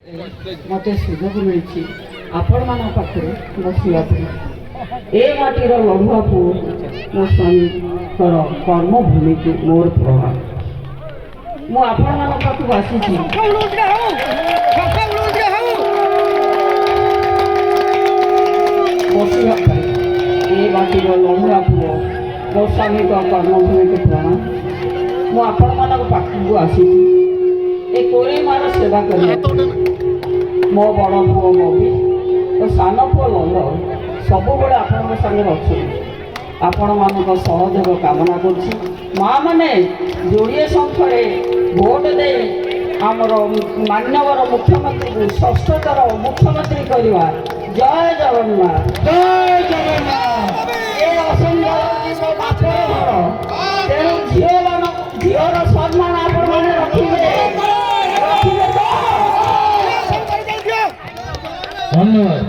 मत सुजोग मिली आपण मान पाखे बसवा ए माटीर लड़ुआ पु मो स्वामी कर्मभूमि को मोर प्रभाव मु आपण मान पाखु आसी बसवा ए माटीर लड़ुआ पु मो स्वामी कर्मभूमि को प्रणाम मु आपण मान पाखु आसी ए कोरे मार सेवा कर मो बड़ पुओ बबी और सान पुओ लंद सब आपण सागर अच्छे आपण मान सहयोग कामना कर माँ मैंने जोड़े संख्या भोट दे आमर मान्यवर मुख्यमंत्री को षष्ठ थर मुख्यमंत्री करवा। जय जगन्नाथ जय जगन्नाथ। ये असंख्य तेणु झीर सम्मान आपण मैंने रखिए धन्यवाद।